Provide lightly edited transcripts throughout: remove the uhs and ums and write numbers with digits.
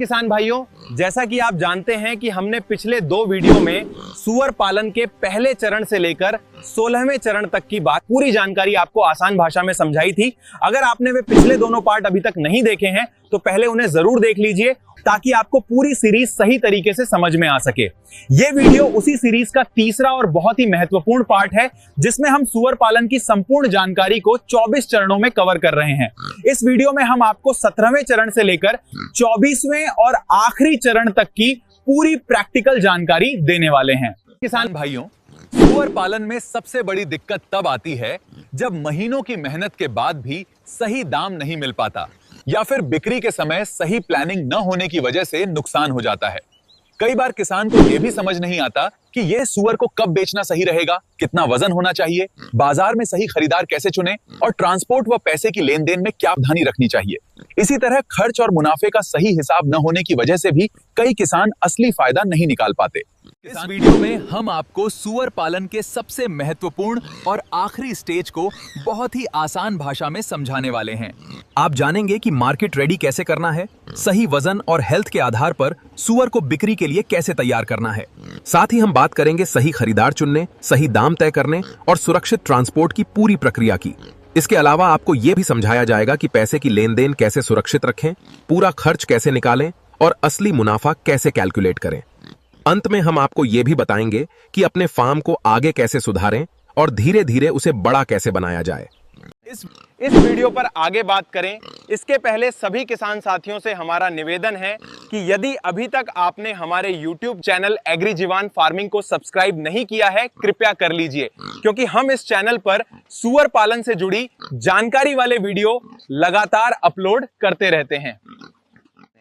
किसान भाइयों, जैसा कि आप जानते हैं कि हमने पिछले 2 वीडियो में सुअर पालन के पहले चरण से लेकर 16वें चरण तक की बात पूरी जानकारी आपको आसान भाषा में समझाई थी। अगर आपने वे पिछले दोनों पार्ट अभी तक नहीं देखे हैं तो पहले उन्हें जरूर देख लीजिए ताकि आपको पूरी सीरीज सही तरीके से समझ में आ सके। यह वीडियो उसी सीरीज का तीसरा और बहुत ही महत्वपूर्ण पार्ट है जिसमें हम सुअर पालन की संपूर्ण जानकारी को 24 चरणों में कवर कर रहे हैं। इस वीडियो में हम आपको 17वें चरण से लेकर 24वें और आखिरी चरण तक की पूरी प्रैक्टिकल जानकारी देने वाले हैं। किसान भाइयों, सुअर पालन में सबसे बड़ी दिक्कत तब आती है जब महीनों की मेहनत के बाद भी सही दाम नहीं मिल पाता या फिर बिक्री के समय सही प्लानिंग न होने की वजह से नुकसान हो जाता है। कई बार किसान को यह भी समझ नहीं आता कि यह सुअर को कब बेचना सही रहेगा, कितना वजन होना चाहिए, बाजार में सही खरीदार कैसे चुने और ट्रांसपोर्ट व पैसे की लेन देन में क्या सावधानी रखनी चाहिए। इसी तरह खर्च और मुनाफे का सही हिसाब न होने की वजह से भी कई किसान असली फायदा नहीं निकाल पाते। इस वीडियो में हम आपको सुअर पालन के सबसे महत्वपूर्ण और आखिरी स्टेज को बहुत ही आसान भाषा में समझाने वाले हैं। आप जानेंगे कि मार्केट रेडी कैसे करना है, सही वजन और हेल्थ के आधार पर सुअर को बिक्री के लिए कैसे तैयार करना है। साथ ही हम बात करेंगे सही खरीदार चुनने, सही दाम तय करने और सुरक्षित ट्रांसपोर्ट की पूरी प्रक्रिया की। इसके अलावा आपको यह भी समझाया जाएगा कि पैसे की लेन देन कैसे सुरक्षित रखें, पूरा खर्च कैसे निकालें और असली मुनाफा कैसे कैलकुलेट करें। अंत में हम आपको यह भी बताएंगे कि अपने फार्म को आगे कैसे सुधारें और धीरे धीरे उसे बड़ा कैसे बनाया जाए। इस वीडियो पर आगे बात करें इसके पहले सभी किसान साथियों से हमारा निवेदन है कि यदि अभी तक आपने हमारे YouTube चैनल एग्रीजीवान फार्मिंग को सब्सक्राइब नहीं किया है, कृपया कर लीजिए, क्योंकि हम इस चैनल पर सुअर पालन से जुड़ी जानकारी वाले वीडियो लगातार अपलोड करते रहते हैं।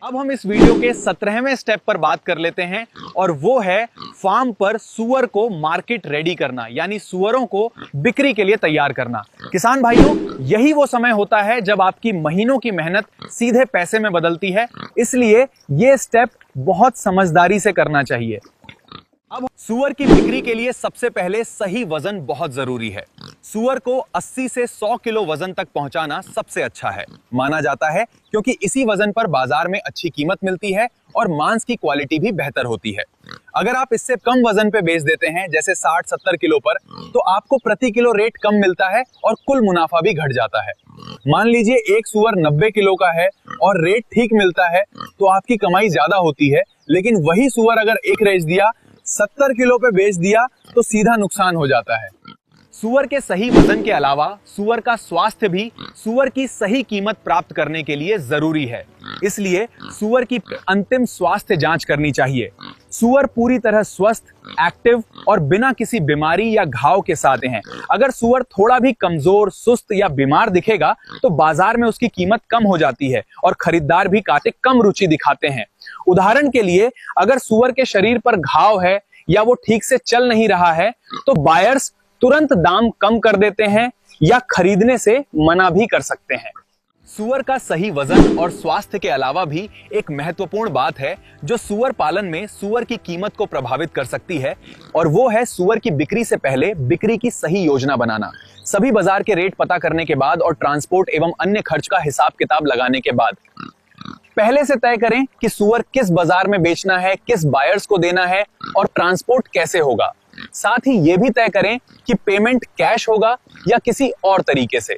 अब हम इस वीडियो के 17वें स्टेप पर बात कर लेते हैं और वो है फार्म पर सुअर को मार्केट रेडी करना, यानी सुअरों को बिक्री के लिए तैयार करना। किसान भाइयों, यही वो समय होता है जब आपकी महीनों की मेहनत सीधे पैसे में बदलती है, इसलिए ये स्टेप बहुत समझदारी से करना चाहिए। अब सुअर की बिक्री के लिए सबसे पहले सही वजन बहुत जरूरी है। सुअर को 80 से 100 किलो वजन तक पहुंचाना सबसे अच्छा है माना जाता है, क्योंकि इसी वजन पर बाजार में अच्छी कीमत मिलती है और मांस की क्वालिटी भी बेहतर होती है। अगर आप इससे कम वजन पे बेच देते हैं, जैसे 60-70 किलो पर, तो आपको प्रति किलो रेट कम मिलता है और कुल मुनाफा भी घट जाता है। मान लीजिए एक सुअर 90 किलो का है और रेट ठीक मिलता है तो आपकी कमाई ज्यादा होती है, लेकिन वही सुअर अगर एक रेट दिया 70 किलो पे बेच दिया तो सीधा नुकसान हो जाता है। सुअर के सही वजन के अलावा सुअर का स्वास्थ्य भी सुअर की सही कीमत प्राप्त करने के लिए जरूरी है, इसलिए सुअर की अंतिम स्वास्थ्य जांच करनी चाहिए। सुअर पूरी तरह स्वस्थ, एक्टिव और बिना किसी बीमारी या घाव के साथ हैं। अगर सुअर थोड़ा भी कमजोर, सुस्त या बीमार दिखेगा तो बाजार में उसकी कीमत कम हो जाती है और खरीदार भी काफी कम रुचि दिखाते हैं। उदाहरण के लिए, अगर सुअर के शरीर पर घाव है या वो ठीक से चल नहीं रहा है तो बायर्स तुरंत दाम कम कर देते हैं या खरीदने से मना भी कर सकते हैं। सुअर का सही वजन और स्वास्थ्य के अलावा भी एक महत्वपूर्ण बात है जो सुअर पालन में सुअर की कीमत को प्रभावित कर सकती है, और वो है सुअर की बिक्री से पहले बिक्री की सही योजना बनाना। सभी बाजार के रेट पता करने के बाद और ट्रांसपोर्ट एवं अन्य खर्च का हिसाब किताब लगाने के बाद पहले से तय करें कि सुअर किस बाजार में बेचना है, किस बायर्स को देना है और ट्रांसपोर्ट कैसे होगा। साथ ही यह भी तय करें कि पेमेंट कैश होगा या किसी और तरीके से।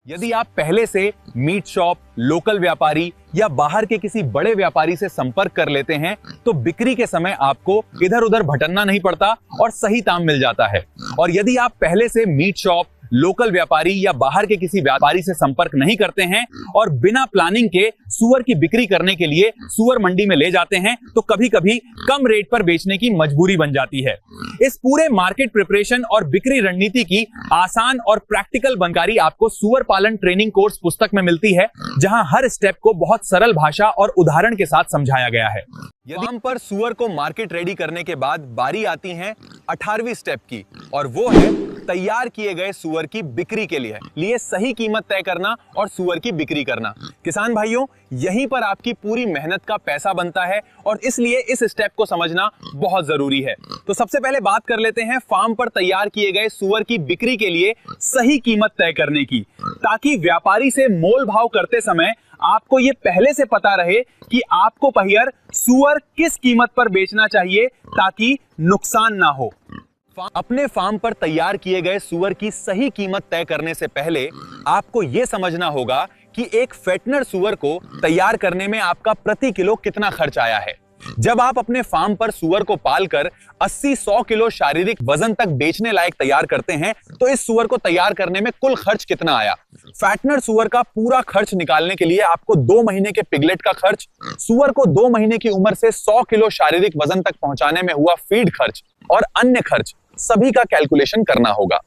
यदि आप पहले से मीट शॉप, लोकल व्यापारी या बाहर के किसी बड़े व्यापारी से संपर्क कर लेते हैं तो बिक्री के समय आपको इधर उधर भटकना नहीं पड़ता और सही दाम मिल जाता है। और यदि आप पहले से मीट शॉप, लोकल व्यापारी या बाहर के किसी व्यापारी से संपर्क नहीं करते हैं और बिना प्लानिंग के सुअर की बिक्री करने के लिए सुअर मंडी में ले जाते हैं तो कभी कभी कम रेट पर बेचने की मजबूरी बन जाती है। इस पूरे मार्केट प्रिपरेशन और बिक्री रणनीति की आसान और प्रैक्टिकल जानकारी आपको सुअर पालन ट्रेनिंग कोर्स पुस्तक में मिलती है, जहां हर स्टेप को बहुत सरल भाषा और उदाहरण के साथ समझाया गया है। फार्म पर सुअर को मार्केट रेडी करने के बाद बारी आती है 18वीं स्टेप की, और वो है तैयार किए गए सुअर की बिक्री के लिए सही कीमत तय करना और सुअर की बिक्री करना। किसान भाइयों, यहीं पर आपकी पूरी मेहनत का पैसा बनता है और इसलिए इस स्टेप को समझना बहुत जरूरी है। तो सबसे पहले बात कर लेते हैं फार्म पर तैयार किए गए सुअर की बिक्री के लिए सही कीमत तय करने की, ताकि व्यापारी से मोल भाव करते समय आपको ये पहले से पता रहे कि आपको पहियर सुअर किस कीमत पर बेचना चाहिए ताकि नुकसान ना हो। अपने फार्म पर तैयार किए गए सुअर की सही कीमत तय करने से पहले आपको यह समझना होगा कि एक फेटनर सुअर को तैयार करने में आपका प्रति किलो कितना खर्च आया है। जब आप अपने फार्म पर सुअर को पालकर 80-100 किलो शारीरिक वजन तक बेचने लायक तैयार करते हैं तो इस सुअर को तैयार करने में कुल खर्च कितना आया। फैटनर सुअर का पूरा खर्च निकालने के लिए आपको 2 महीने के पिगलेट का खर्च, सुअर को 2 महीने की उम्र से 100 किलो शारीरिक वजन तक पहुंचाने में हुआ फीड खर्च और अन्य खर्च सभी का कैलकुलेशन करना होगा।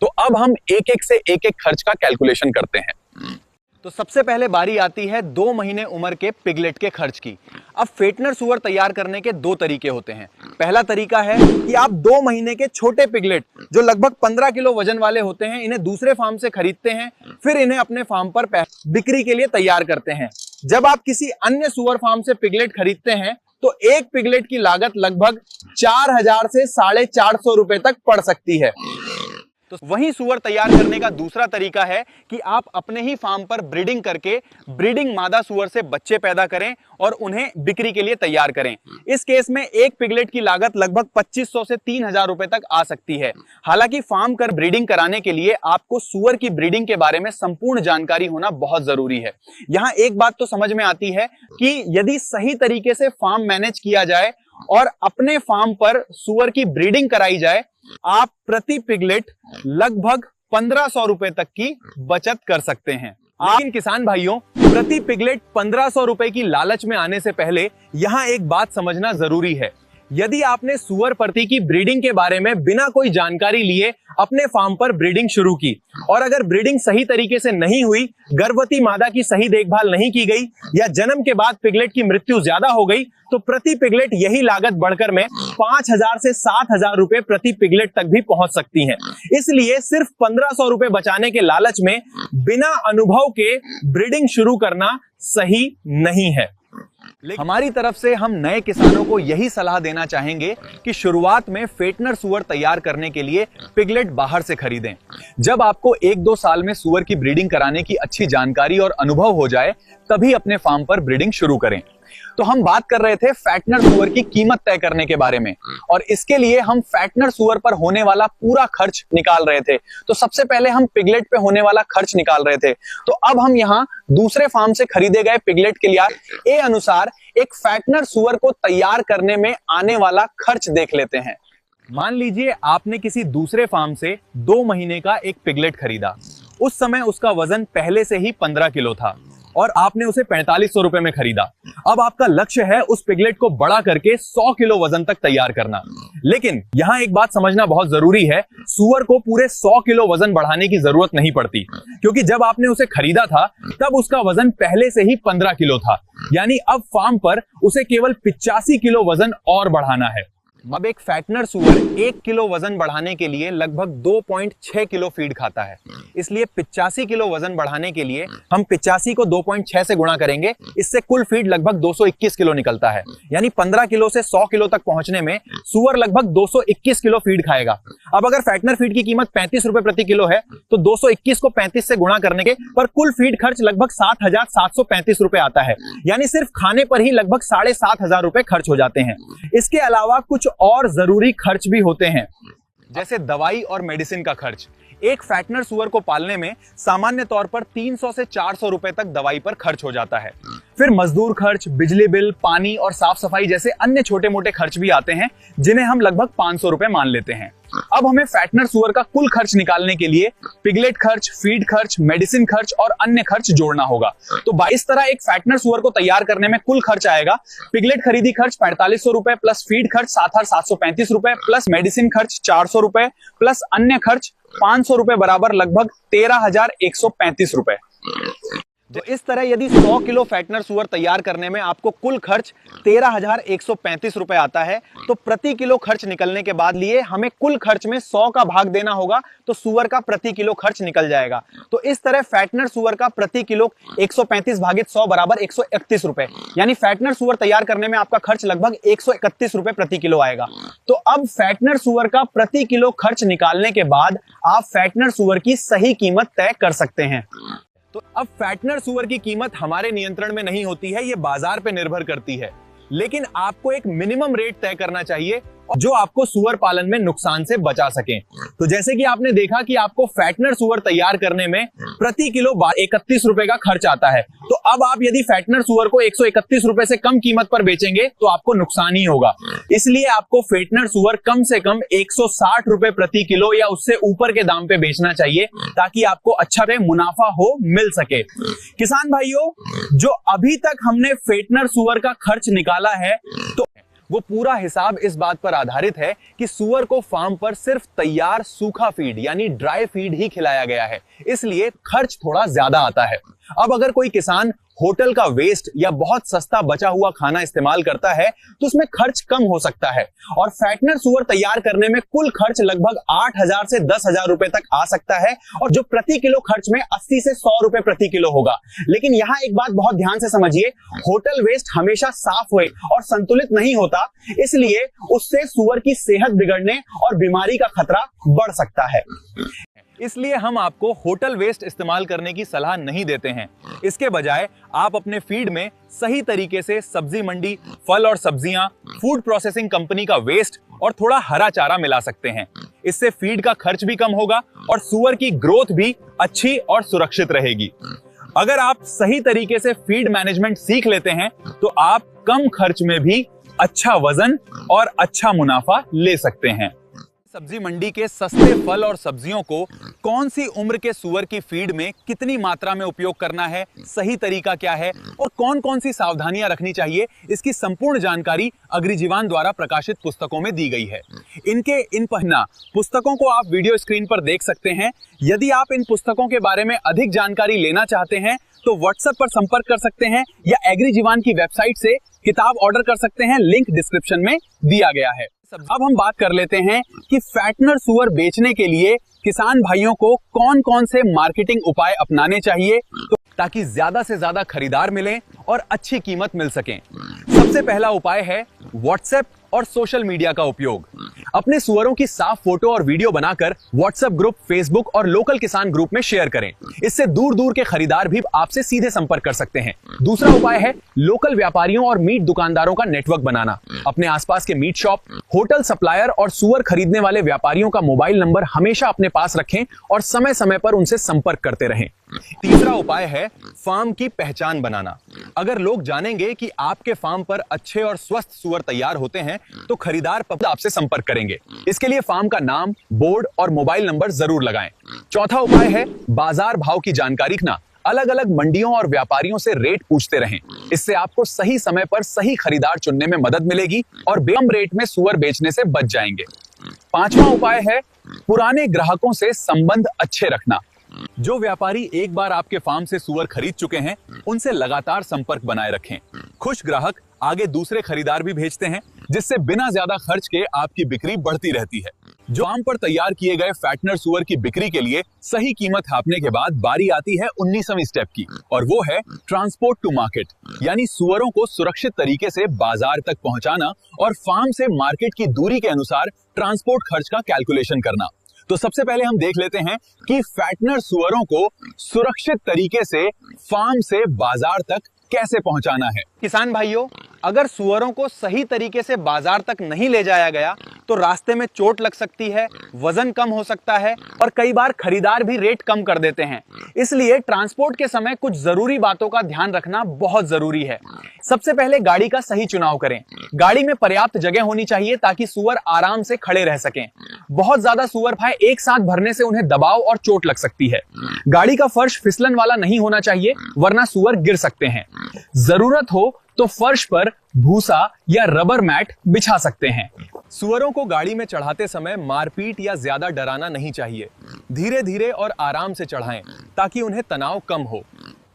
तो अब हम एक एक खर्च का कैलकुलेशन करते हैं। तो सबसे पहले बारी आती है 2 महीने उम्र के पिगलेट के खर्च की। अब फेटनर सुअर तैयार करने के 2 तरीके होते हैं। पहला तरीका है कि आप 2 महीने के छोटे पिगलेट जो लगभग 15 किलो वजन वाले होते हैं, इन्हें दूसरे फार्म से खरीदते हैं, फिर इन्हें अपने फार्म पर बिक्री के लिए तैयार करते हैं। जब आप किसी अन्य सुअर फार्म से पिगलेट खरीदते हैं तो एक पिगलेट की लागत लगभग 4000 से 450 रुपए तक पड़ सकती है। तो वहीं सुअर तैयार करने का दूसरा तरीका है कि आप अपने ही फार्म पर ब्रीडिंग करके ब्रीडिंग मादा सुअर से बच्चे पैदा करें और उन्हें बिक्री के लिए तैयार करें। इस केस में एक पिगलेट की लागत लगभग 2500 से 3000 रुपए तक आ सकती है। हालांकि फार्म कर ब्रीडिंग कराने के लिए आपको सुअर की ब्रीडिंग के बारे में संपूर्ण जानकारी होना बहुत जरूरी है। यहाँ एक बात तो समझ में आती है कि यदि सही तरीके से फार्म मैनेज किया जाए और अपने फार्म पर सुअर की ब्रीडिंग कराई जाए, आप प्रति पिगलेट लगभग 1500 रुपए तक की बचत कर सकते हैं। लेकिन किसान भाइयों, प्रति पिगलेट 1500 रुपए की लालच में आने से पहले यहां एक बात समझना जरूरी है। यदि आपने सुअर प्रति की ब्रीडिंग के बारे में बिना कोई जानकारी लिए अपने फार्म पर ब्रीडिंग शुरू की और अगर ब्रीडिंग सही तरीके से नहीं हुई, गर्भवती मादा की सही देखभाल नहीं की गई या जन्म के बाद पिगलेट की मृत्यु ज्यादा हो गई, तो प्रति पिगलेट यही लागत बढ़कर में 5000 से 7000 रुपए प्रति पिगलेट तक भी पहुंच सकती है। इसलिए सिर्फ 1500 रुपए बचाने के लालच में बिना अनुभव के ब्रीडिंग शुरू करना सही नहीं है। हमारी तरफ से हम नए किसानों को यही सलाह देना चाहेंगे कि शुरुआत में फेटनर सुअर तैयार करने के लिए पिगलेट बाहर से खरीदें। जब आपको 1-2 साल में सुअर की ब्रीडिंग कराने की अच्छी जानकारी और अनुभव हो जाए, तभी अपने फार्म पर ब्रीडिंग शुरू करें। तो हम बात कर रहे थे फैटनर सुअर की कीमत तय करने के बारे में और इसके लिए हम फैटनर सुअर पर होने वाला पूरा खर्च निकाल रहे थे। तो सबसे पहले हम पिगलेट पे होने वाला खर्च निकाल रहे थे। तो अब हम यहाँ दूसरे फार्म से खरीदे गए पिगलेट के लिए अनुसार एक फैटनर सुअर को तैयार करने में आने वाला खर्च देख लेते हैं। मान लीजिए आपने किसी दूसरे फार्म से 2 महीने का एक पिगलेट खरीदा। उस समय उसका वजन पहले से ही 15 किलो था और आपने उसे 4500 रुपए में खरीदा। अब आपका लक्ष्य है उस पिगलेट को बड़ा करके 100 किलो वजन तक तैयार करना। लेकिन यहां एक बात समझना बहुत जरूरी है, सुअर को पूरे 100 किलो वजन बढ़ाने की जरूरत नहीं पड़ती, क्योंकि जब आपने उसे खरीदा था तब उसका वजन पहले से ही 15 किलो था। यानी अब फार्म पर उसे केवल 85 किलो वजन और बढ़ाना है। अब एक फैटनर सुअर 1 किलो वजन बढ़ाने के लिए लगभग 2.6 किलो फीड खाता है। इसलिए 85 किलो वजन बढ़ाने के लिए हम 85 को 2.6 से गुणा करेंगे। इससे कुल फीड लगभग 221 किलो निकलता है। यानी 15 किलो से 100 किलो तक पहुंचने में सुअर लगभग 221 किलो फीड खाएगा। अब अगर फैटनर फीड की कीमत 35 रुपए प्रति किलो है तो 221 को 35 से गुणा करने के पर कुल फीड खर्च लगभग 7735 रुपए आता है। यानी सिर्फ खाने पर ही लगभग 7500 रुपए खर्च हो जाते हैं। इसके अलावा कुछ और जरूरी खर्च भी होते हैं, जैसे दवाई और मेडिसिन का खर्च। एक फैटनर सुअर को पालने में सामान्य तौर पर 300 से 400 रुपए तक दवाई पर खर्च हो जाता है। फिर मजदूर खर्च, बिजली बिल, पानी और साफ सफाई जैसे अन्य छोटे मोटे खर्च भी आते हैं, जिन्हें हम लगभग 500 रुपए मान लेते हैं। अब हमें फैटनर सुअर का कुल खर्च निकालने के लिए पिगलेट खर्च, फीड खर्च, मेडिसिन खर्च और अन्य खर्च जोड़ना होगा। तो इस तरह एक फैटनर सुअर को तैयार करने में कुल खर्च आएगा: पिगलेट खरीदी खर्च 4500 रुपए प्लस फीड खर्च 7735 रुपए प्लस मेडिसिन खर्च 400 रुपए प्लस अन्य खर्च 500 रुपए बराबर लगभग 13135 रुपए। तो इस तरह यदि 100 किलो फैटनर सुअर तैयार करने में आपको कुल खर्च 13135 रुपए आता है, तो प्रति किलो खर्च निकलने के बाद लिए हमें कुल खर्च में 100 का भाग देना होगा, तो सुअर का प्रति किलो खर्च निकल जाएगा। तो इस तरह फैटनर सुअर का प्रति किलो 135 भागित 100 बराबर 131 रुपए। यानी फैटनर सुअर तैयार करने में आपका खर्च लगभग 131 रुपए प्रति किलो आएगा। तो अब फैटनर सुअर का प्रति किलो खर्च निकालने के बाद आप फैटनर सुअर की सही कीमत तय कर सकते हैं। तो अब फैटनर सुअर की कीमत हमारे नियंत्रण में नहीं होती है, ये बाजार पे निर्भर करती है। लेकिन आपको एक मिनिमम रेट तय करना चाहिए जो आपको सुअर पालन में नुकसान से बचा सके। तो जैसे कि आपने देखा कि आपको फैटनर सुअर तैयार करने में प्रति किलो 31 रुपए का खर्च आता है, तो अब आप यदि फैटनर सुअर को 131 रुपए से कम कीमत पर बेचेंगे तो आपको नुकसान ही होगा। इसलिए आपको फैटनर सुअर कम से कम 160 रुपए प्रति किलो या उससे ऊपर के दाम पे बेचना चाहिए, ताकि आपको अच्छा मुनाफा हो मिल सके। किसान भाइयों, जो अभी तक हमने फैटनर सुअर का खर्च निकाला है, तो वो पूरा हिसाब इस बात पर आधारित है कि सुअर को फार्म पर सिर्फ तैयार सूखा फीड यानी ड्राई फीड ही खिलाया गया है, इसलिए खर्च थोड़ा ज्यादा आता है। अब अगर कोई किसान होटल का वेस्ट या बहुत सस्ता बचा हुआ खाना इस्तेमाल करता है तो उसमें खर्च कम हो सकता है, और फैटनर सुअर तैयार करने में कुल खर्च लगभग 8,000 से 10,000 रुपए तक आ सकता है, और जो प्रति किलो खर्च में 80 से 100 रुपए प्रति किलो होगा। लेकिन यहाँ एक बात बहुत ध्यान से समझिए, होटल वेस्ट हमेशा साफ हुए और संतुलित नहीं होता, इसलिए उससे सुअर की सेहत बिगड़ने और बीमारी का खतरा बढ़ सकता है। इसलिए हम आपको होटल वेस्ट इस्तेमाल करने की सलाह नहीं देते हैं। इसके बजाय आप अपने फीड में सही तरीके से सब्जी मंडी, फल और सब्जियां, फूड प्रोसेसिंग कंपनी का वेस्ट और थोड़ा हरा चारा मिला सकते हैं। इससे फीड का खर्च भी कम होगा और सुअर की ग्रोथ भी अच्छी और सुरक्षित रहेगी। अगर आप सही तरीके से फीड मैनेजमेंट सीख लेते हैं तो आप कम खर्च में भी अच्छा वजन और अच्छा मुनाफा ले सकते हैं। सब्जी मंडी के सस्ते फल और सब्जियों को कौन सी उम्र के सुअर की फीड में कितनी मात्रा में उपयोग करना है, सही तरीका क्या है और कौन कौन सी सावधानियां रखनी चाहिए, इसकी संपूर्ण जानकारी अग्रिजीवान द्वारा प्रकाशित पुस्तकों में दी गई है। इन पन्ना पुस्तकों को आप वीडियो स्क्रीन पर देख सकते हैं। यदि आप इन पुस्तकों के बारे में अधिक जानकारी लेना चाहते हैं तो व्हाट्सएप पर संपर्क कर सकते हैं या एग्रीजीवान की वेबसाइट से किताब ऑर्डर कर सकते हैं, लिंक डिस्क्रिप्शन में दिया गया है। अब हम बात कर लेते हैं कि फैटनर सुअर बेचने के लिए किसान भाइयों को कौन कौन से मार्केटिंग उपाय अपनाने चाहिए ताकि ज्यादा से ज्यादा खरीदार मिलें और अच्छी कीमत मिल सके। सबसे पहला उपाय है व्हाट्सएप और सोशल मीडिया का उपयोग। अपने सुअरों की साफ फोटो और वीडियो बनाकर व्हाट्सएप ग्रुप, फेसबुक और लोकल किसान ग्रुप में शेयर करें। इससे दूर दूर के खरीदार भी आपसे सीधे संपर्क कर सकते हैं। दूसरा उपाय है लोकल व्यापारियों और मीट दुकानदारों का नेटवर्क बनाना। अपने आसपास के मीट शॉप, होटल सप्लायर और सुअर खरीदने वाले व्यापारियों का मोबाइल नंबर हमेशा अपने पास रखें और समय समय पर उनसे संपर्क करते रहें। तीसरा उपाय है फार्म की पहचान बनाना। अगर लोग जानेंगे कि आपके फार्म पर अच्छे और स्वस्थ सुअर तैयार होते हैं तो खरीदार आपसे संपर्क करेंगे। इसके लिए फार्म का नाम, बोर्ड और मोबाइल नंबर जरूर लगाएं। चौथा उपाय है बाजार भाव की जानकारी रखना। अलग अलग मंडियों और व्यापारियों से रेट पूछते रहें। इससे आपको सही समय पर सही खरीदार चुनने में मदद मिलेगी और कम रेट में सुअर बेचने से बच जाएंगे। पांचवा उपाय है पुराने ग्राहकों से संबंध अच्छे रखना। जो व्यापारी एक बार आपके फार्म से सुअर खरीद चुके हैं उनसे लगातार संपर्क बनाए रखें। खुश ग्राहक आगे दूसरे खरीदार भी भेजते हैं, जिससे बिना ज्यादा खर्च के आपकी बिक्री बढ़ती रहती है। जो फार्म पर तैयार किए गए फैटनर सुअर की बिक्री के लिए सही कीमत हाँपने के बाद बारी आती है 19वीं स्टेप की, और वो है ट्रांसपोर्ट टू मार्केट, यानी सुअरों को सुरक्षित तरीके से बाजार तक पहुंचाना और फार्म से मार्केट की दूरी के अनुसार ट्रांसपोर्ट खर्च का कैलकुलेशन करना। तो सबसे पहले हम देख लेते हैं कि फैटनर सुअरों को सुरक्षित तरीके से फार्म से बाजार तक कैसे पहुंचाना है। किसान भाइयों, अगर सुअरों को सही तरीके से बाजार तक नहीं ले जाया गया तो रास्ते में चोट लग सकती है, वजन कम हो सकता है और कई बार खरीदार भी रेट कम कर देते हैं। इसलिए ट्रांसपोर्ट के समय कुछ जरूरी बातों का ध्यान रखना बहुत जरूरी है। सबसे पहले गाड़ी का सही चुनाव करें। गाड़ी में पर्याप्त जगह होनी चाहिए ताकि सुअर आराम से खड़े रह सकें। बहुत ज्यादा सुअर भाई एक साथ भरने से उन्हें दबाव और चोट लग सकती है। गाड़ी का फर्श फिसलन वाला नहीं होना चाहिए, वरना सुअर गिर सकते हैं। जरूरत हो तो फर्श पर भूसा या रबर मैट बिछा सकते हैं। सुअरों को गाड़ी में चढ़ाते समय मारपीट या ज्यादा डराना नहीं चाहिए। धीरे धीरे और आराम से चढ़ाएं ताकि उन्हें तनाव कम हो।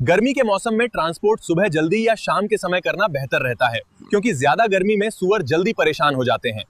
गर्मी के मौसम में ट्रांसपोर्ट सुबह जल्दी या शाम के समय करना बेहतर रहता है, क्योंकि ज्यादा गर्मी में सुअर जल्दी परेशान हो जाते हैं।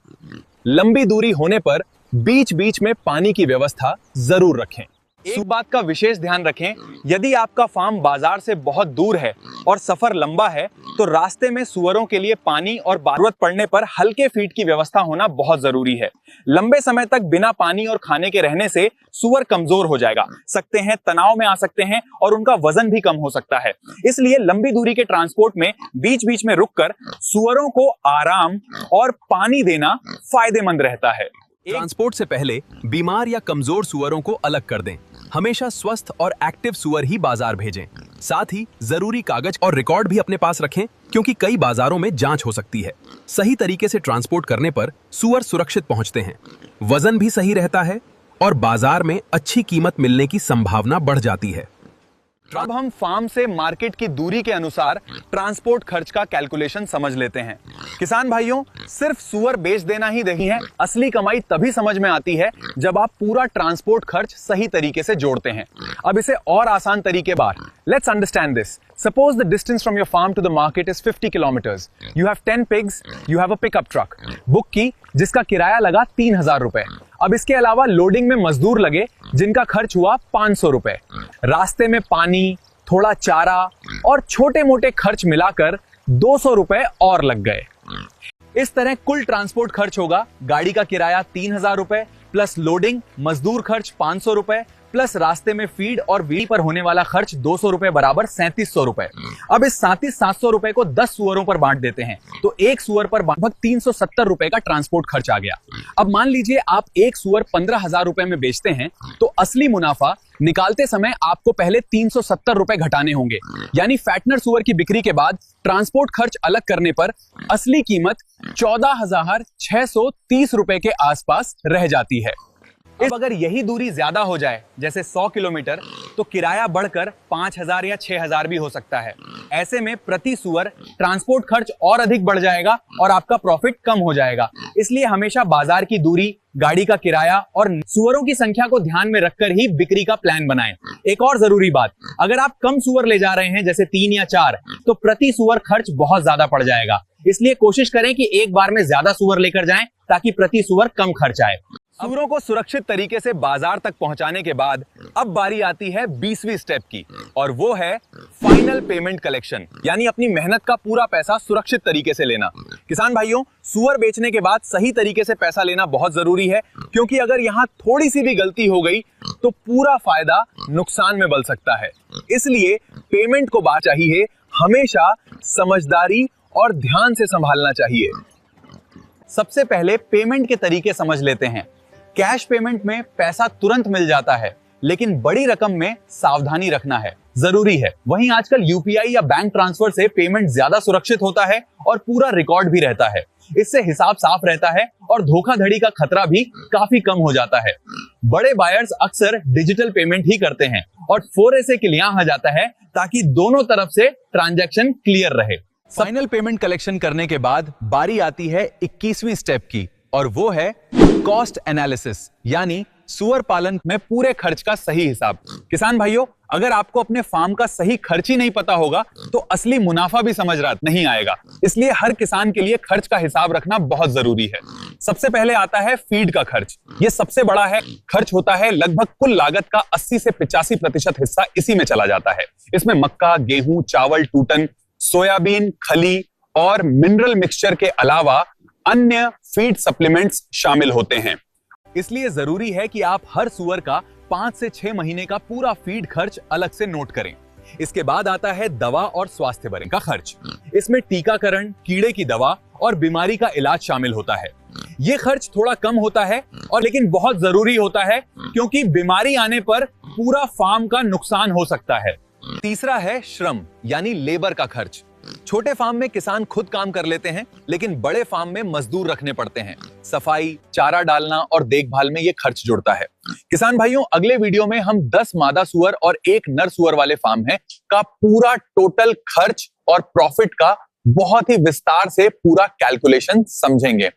लंबी दूरी होने पर बीच बीच में पानी की व्यवस्था जरूर रखें। एक बात का विशेष ध्यान रखें, यदि आपका फार्म बाजार से बहुत दूर है और सफर लंबा है तो रास्ते में सुअरों के लिए पानी और जरूरत पड़ने पर हल्के फीड की व्यवस्था होना बहुत जरूरी है। लंबे समय तक बिना पानी और खाने के रहने से सुअर कमजोर हो जाएगा सकते हैं, तनाव में आ सकते हैं और उनका वजन भी कम हो सकता है। इसलिए लंबी दूरी के ट्रांसपोर्ट में बीच बीच में रुककर सुअरों को आराम और पानी देना फायदेमंद रहता है। ट्रांसपोर्ट से पहले बीमार या कमजोर सुअरों को अलग कर दें। हमेशा स्वस्थ और एक्टिव सुअर ही बाजार भेजें। साथ ही जरूरी कागज और रिकॉर्ड भी अपने पास रखें, क्योंकि कई बाजारों में जांच हो सकती है। सही तरीके से ट्रांसपोर्ट करने पर सुअर सुरक्षित पहुंचते हैं, वजन भी सही रहता है और बाजार में अच्छी कीमत मिलने की संभावना बढ़ जाती है। अब हम फार्म से मार्केट की दूरी के अनुसार ट्रांसपोर्ट खर्च का कैलकुलेशन समझ लेते हैं। किसान भाइयों, सिर्फ सुअर बेच देना ही नहीं है, असली कमाई तभी समझ में आती है जब आप पूरा ट्रांसपोर्ट खर्च सही तरीके से जोड़ते हैं। अब इसे और आसान तरीके बार, let's understand this. Suppose the distance from your farm to the market is 50 kilometers. You have 10 pigs, you have a pickup truck. Book की, जिसका किराया लगा 3,000 रुपए। अब इसके अलावा लोडिंग में मजदूर लगे जिनका खर्च हुआ 500 रुपए। रास्ते में पानी, थोड़ा चारा और छोटे मोटे खर्च मिलाकर 200 रुपए और लग गए। इस तरह कुल ट्रांसपोर्ट खर्च होगा गाड़ी का किराया 3,000 रुपए प्लस लोडिंग, मजदूर खर्च 500 रुपए प्लस रास्ते में फीड और वीड पर होने वाला खर्च 200 रुपए बराबर 3700 रुपए। अब इस 3700 रुपए को 10 सुअरों पर बांट देते हैं तो एक सुअर पर लगभग 370 रुपए का ट्रांसपोर्ट खर्च आ गया। अब मान लीजिए आप एक सुअर 15,000 रुपए में बेचते हैं तो असली मुनाफा निकालते समय आपको पहले 370 रुपए घटाने होंगे, यानी फैटनर सुअर की बिक्री के बाद ट्रांसपोर्ट खर्च अलग करने पर असली कीमत 14,630 रुपए के आसपास रह जाती है। अब अगर यही दूरी ज्यादा हो जाए, जैसे 100 किलोमीटर, तो किराया बढ़कर 5,000 या 6,000 भी हो सकता है। ऐसे में प्रति सुअर ट्रांसपोर्ट खर्च और अधिक बढ़ जाएगा और आपका प्रॉफिट कम हो जाएगा। इसलिए हमेशा बाजार की दूरी, गाड़ी का किराया और सुअरों की संख्या को ध्यान में रखकर ही बिक्री का प्लान बनाएं। एक और जरूरी बात, अगर आप कम सुअर ले जा रहे हैं, जैसे 3 या 4, तो प्रति सुअर खर्च बहुत ज्यादा पड़ जाएगा। इसलिए कोशिश करें कि एक बार में ज्यादा सुअर लेकर जाएं ताकि प्रति सुअर कम खर्च आए। सुअरों को सुरक्षित तरीके से बाजार तक पहुंचाने के बाद अब बारी आती है 20वीं स्टेप की, और वो है फाइनल पेमेंट कलेक्शन, यानी अपनी मेहनत का पूरा पैसा सुरक्षित तरीके से लेना। किसान भाइयों, सुअर बेचने के बाद सही तरीके से पैसा लेना बहुत जरूरी है, क्योंकि अगर यहां थोड़ी सी भी गलती हो गई तो पूरा फायदा नुकसान में बदल सकता है। इसलिए पेमेंट को बात चाहिए हमेशा समझदारी और ध्यान से संभालना चाहिए। सबसे पहले पेमेंट के तरीके समझ लेते हैं। कैश पेमेंट में पैसा तुरंत मिल जाता है, लेकिन बड़ी रकम में सावधानी रखना है, जरूरी है। वहीं आजकल यूपीआई या बैंक ट्रांसफर से पेमेंट ज्यादा सुरक्षित होता है और पूरा रिकॉर्ड भी रहता है। इससे हिसाब साफ रहता है और धोखाधड़ी का खतरा भी काफी कम हो जाता है। बड़े बायर्स अक्सर डिजिटल पेमेंट ही करते हैं और 4SA के लिए आ जाता है ताकि दोनों तरफ से ट्रांजैक्शन क्लियर रहे। फाइनल पेमेंट कलेक्शन करने के बाद बारी आती है 21वीं स्टेप की, और वो है कॉस्ट एनालिसिस, यानी सुअर पालन में पूरे खर्च का सही हिसाब। किसान भाइयों, अगर आपको अपने फार्म का सही खर्च ही नहीं पता होगा तो असली मुनाफा भी समझ नहीं आएगा। इसलिए हर किसान के लिए खर्च का हिसाब रखना बहुत जरूरी है। सबसे पहले आता है फीड का खर्च। ये सबसे बड़ा है, खर्च होता है लगभग कुल लागत का 80 से 85% हिस्सा इसी में चला जाता है। इसमें मक्का, गेहूं, चावल, टूटन, सोयाबीन, खली और मिनरल मिक्सचर के अलावा अन्य फीड सप्लीमेंट्स शामिल होते हैं। इसलिए जरूरी है कि आप हर सुअर का 5 से 6 महीने का पूरा फीड खर्च अलग से नोट करें। इसके बाद आता है दवा और स्वास्थ्य भरण का खर्च। इसमें टीकाकरण, कीड़े की दवा और बीमारी का इलाज शामिल होता है। ये खर्च थोड़ा कम होता है और लेकिन बहुत जरूरी होता है, क्योंकि बीमारी आने पर पूरा फार्म का नुकसान हो सकता है। तीसरा है श्रम, यानी लेबर का खर्च। छोटे फार्म में किसान खुद काम कर लेते हैं, लेकिन बड़े फार्म में मजदूर रखने पड़ते हैं। सफाई, चारा डालना और देखभाल में ये खर्च जुड़ता है। किसान भाइयों, अगले वीडियो में हम 10 मादा सुअर और 1 नर सुअर वाले फार्म है का पूरा टोटल खर्च और प्रॉफिट का बहुत ही विस्तार से पूरा कैलकुलेशन समझेंगे।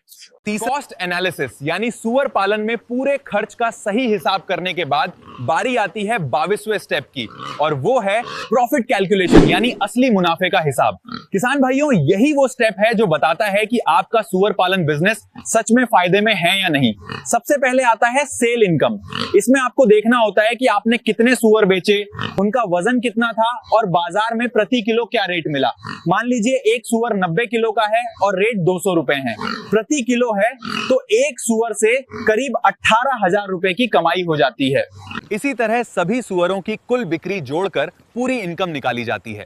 कॉस्ट एनालिसिस यानी सुअर पालन में पूरे खर्च का सही हिसाब करने के बाद बारी आती है 22वें स्टेप की, और वो है प्रॉफिट कैलकुलेशन यानी असली मुनाफे का हिसाब। किसान भाइयों, यही वो स्टेप है जो बताता है कि आपका सुअर पालन बिजनेस सच में फायदे में है या नहीं। सबसे पहले आता है सेल इनकम। इसमें आपको देखना होता है कि आपने कितने सुअर बेचे, उनका वजन कितना था और बाजार में प्रति किलो क्या रेट मिला। मान लीजिए एक सुअर 90 किलो का है और रेट 200 रुपए है प्रति किलो है, तो एक सुअर से करीब 18,000 रुपए की कमाई हो जाती है। इसी तरह सभी सुअरों की कुल बिक्री जोड़कर पूरी इनकम निकाली जाती है।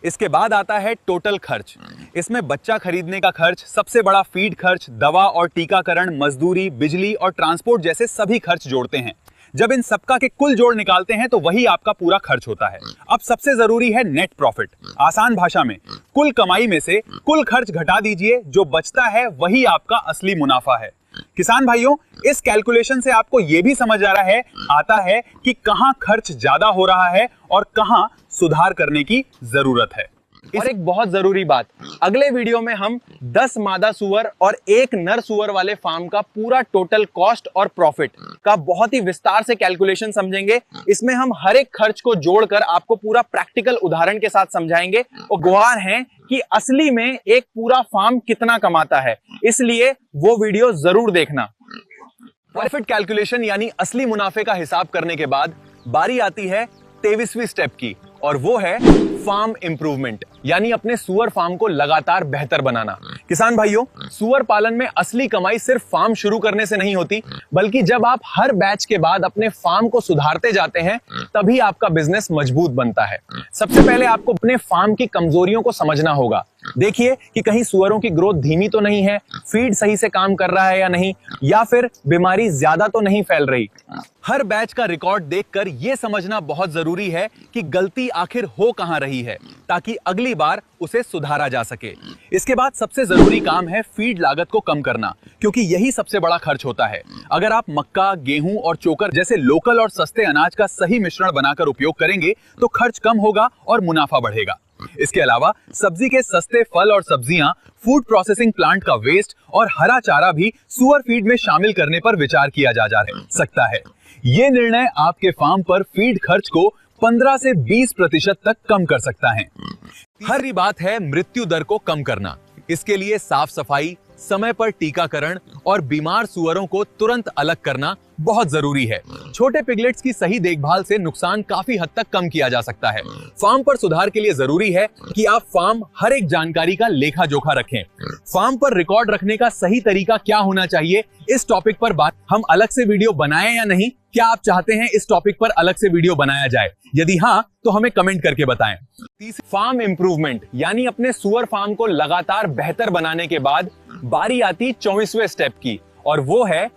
इसके बाद आता है टोटल खर्च। इसमें बच्चा खरीदने का खर्च, सबसे बड़ा फीड खर्च, दवा और टीकाकरण, मजदूरी, बिजली और ट्रांसपोर्ट जैसे सभी खर्च जोड़ते हैं। जब इन सबका के कुल जोड़ निकालते हैं तो वही आपका पूरा खर्च होता है। अब सबसे जरूरी है नेट प्रॉफिट। आसान भाषा में कुल कमाई में से कुल खर्च घटा दीजिए, जो बचता है वही आपका असली मुनाफा है। किसान भाइयों, इस कैलकुलेशन से आपको यह भी समझ आता है कि कहां खर्च ज्यादा हो रहा है और कहां सुधार करने की जरूरत है। और एक बहुत जरूरी बात, अगले वीडियो में हम 10 मादा सुअर और 1 नर सुअर वाले फार्म का पूरा टोटल कॉस्ट और प्रॉफिट का बहुत ही विस्तार से कैलकुलेशन समझेंगे। इसमें हम हर एक खर्च को जोड़कर आपको पूरा प्रैक्टिकल उदाहरण के साथ समझाएंगे और गवाह हैं कि असली में एक पूरा फार्म कितना कमाता है। इसलिए वो वीडियो जरूर देखना। प्रॉफिट कैलकुलेशन यानी असली मुनाफे का हिसाब करने के बाद बारी आती है 23वीं स्टेप की, और वो है फार्म इंप्रूवमेंट यानी अपने सुअर फार्म को लगातार बेहतर बनाना। किसान भाइयों, सुअर पालन में असली कमाई सिर्फ फार्म शुरू करने से नहीं होती, बल्कि जब आप हर बैच के बाद अपने फार्म को सुधारते जाते हैं तभी आपका बिजनेस मजबूत बनता है। सबसे पहले आपको अपने फार्म की कमजोरियों को समझना होगा। देखिए कि कहीं सुअरों की ग्रोथ धीमी तो नहीं है, फीड सही से काम कर रहा है या नहीं, या फिर बीमारी ज्यादा तो नहीं फैल रही। हर बैच का रिकॉर्ड देखकर यह समझना बहुत जरूरी है कि गलती आखिर हो कहां रही है, ताकि अगली बार उसे सुधारा जा सके। इसके बाद सबसे जरूरी काम है फीड लागत को कम करना, क्योंकि यही सबसे बड़ा खर्च होता है। अगर आप मक्का, गेहूं और चोकर जैसे लोकल और सस्ते अनाज का सही मिश्रण बनाकर उपयोग करेंगे तो खर्च कम होगा और मुनाफा बढ़ेगा। इसके अलावा सब्जी के सस्ते फल और सब्जियां, फूड प्रोसेसिंग प्लांट का वेस्ट और हरा चारा भी सुअर फीड में शामिल करने पर विचार किया जा सकता है। ये निर्णय आपके फार्म पर फीड खर्च को 15 से 20% तक कम कर सकता है। हर बात है मृत्यु दर को कम करना। इसके लिए साफ सफाई, समय पर टीकाकरण और बीमार सुअरों को तुरंत अलग करना बहुत जरूरी है। छोटे पिगलेट्स की सही देखभाल से नुकसान काफी हद तक कम किया जा सकता है। फार्म पर सुधार के लिए जरूरी है कि आप फार्म हर एक जानकारी का लेखा जोखा रखें। फार्म पर रिकॉर्ड रखने का सही तरीका क्या होना चाहिए, इस टॉपिक पर बात हम अलग से वीडियो बनाएं या नहीं? क्या आप चाहते हैं इस टॉपिक पर अलग से वीडियो बनाया जाए? यदि हाँ, तो हमें कमेंट करके बताएं। फार्म इंप्रूवमेंट यानी अपने सुअर फार्म को लगातार बेहतर बनाने के बाद बारी आती 24वें स्टेप की, और वो है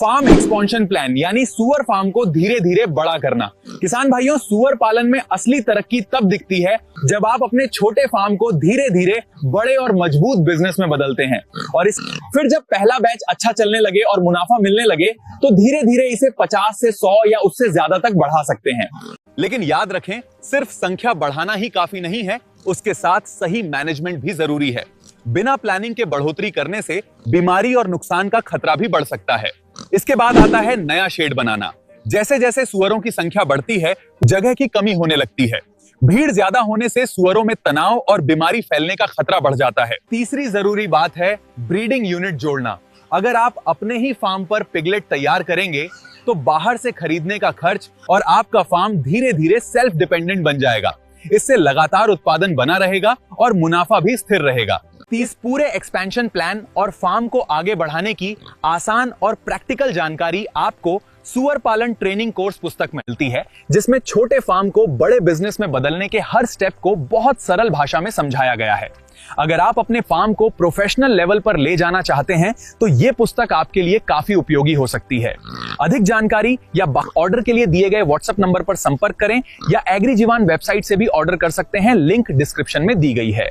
फार्म एक्सपेंशन प्लान यानी सुअर फार्म को धीरे धीरे बड़ा करना। किसान भाइयों, सुअर पालन में असली तरक्की तब दिखती है जब आप अपने छोटे फार्म को धीरे धीरे बड़े और मजबूत बिजनेस में बदलते हैं। और फिर जब पहला बैच अच्छा चलने लगे और मुनाफा मिलने लगे तो धीरे धीरे इसे 50 से 100 या उससे ज्यादा तक बढ़ा सकते हैं। लेकिन याद रखें, सिर्फ संख्या बढ़ाना ही काफी नहीं है, उसके साथ सही मैनेजमेंट भी जरूरी है। बिना प्लानिंग के बढ़ोतरी करने से बीमारी और नुकसान का खतरा भी बढ़ सकता है। इसके बाद आता है नया शेड बनाना। जैसे जैसे सुअरों की संख्या बढ़ती है, जगह की कमी होने लगती है। भीड़ ज्यादा होने से सुअरों में तनाव और बीमारी फैलने का खतरा बढ़ जाता है। तीसरी जरूरी बात है ब्रीडिंग यूनिट जोड़ना। अगर आप अपने ही फार्म पर पिगलेट तैयार करेंगे तो बाहर से खरीदने का खर्च और आपका फार्म धीरे धीरे सेल्फ डिपेंडेंट बन जाएगा। इससे लगातार उत्पादन बना रहेगा और मुनाफा भी स्थिर रहेगा। पूरे एक्सपेंशन प्लान और फार्म को आगे बढ़ाने की आसान और प्रैक्टिकल जानकारी आपको सुअर पालन ट्रेनिंग कोर्स पुस्तक में मिलती है, जिसमें छोटे फार्म को बड़े बिजनेस में बदलने के हर स्टेप को बहुत सरल भाषा में समझाया गया है। अगर आप अपने फार्म को प्रोफेशनल लेवल पर ले जाना चाहते हैं तो यह पुस्तक आपके लिए काफी उपयोगी हो सकती है। अधिक जानकारी या ऑर्डर के लिए दिए गए व्हाट्सएप नंबर पर संपर्क करें या एग्रीजीवान वेबसाइट से भी ऑर्डर कर सकते हैं, लिंक डिस्क्रिप्शन में दी गई है।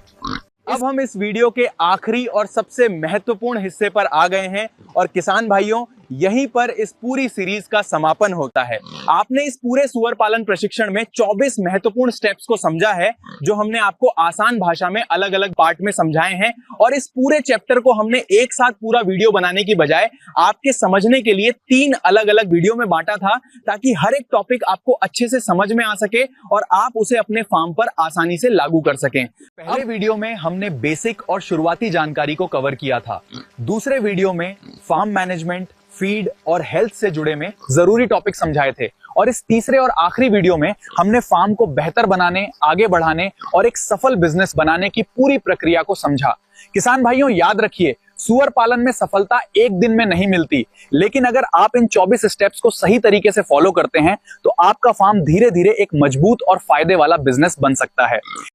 अब हम इस वीडियो के आखिरी और सबसे महत्वपूर्ण हिस्से पर आ गए हैं और किसान भाइयों, यहीं पर इस पूरी सीरीज का समापन होता है। आपने इस पूरे सुअर पालन प्रशिक्षण में 24 महत्वपूर्ण स्टेप्स को समझा है, जो हमने आपको आसान भाषा में अलग अलग पार्ट में समझाए हैं। और इस पूरे चैप्टर को हमने एक साथ पूरा वीडियो बनाने की बजाय आपके समझने के लिए 3 अलग अलग वीडियो में बांटा था, ताकि हर एक टॉपिक आपको अच्छे से समझ में आ सके और आप उसे अपने फार्म पर आसानी से लागू कर सकें। पहले वीडियो में हमने बेसिक और शुरुआती जानकारी को कवर किया था। दूसरे वीडियो में फार्म मैनेजमेंट, फीड और हेल्थ से जुड़े में जरूरी टॉपिक समझाए थे। और इस तीसरे और आखिरी वीडियो में हमने फार्म को बेहतर बनाने, आगे बढ़ाने और एक सफल बिजनेस बनाने की पूरी प्रक्रिया को समझा। किसान भाइयों, याद रखिए, सुअर पालन में सफलता एक दिन में नहीं मिलती, लेकिन अगर आप इन 24 स्टेप्स को सही तरीके से फॉलो करते हैं तो आपका फार्म धीरे धीरे एक मजबूत और फायदे वाला बिजनेस बन सकता है।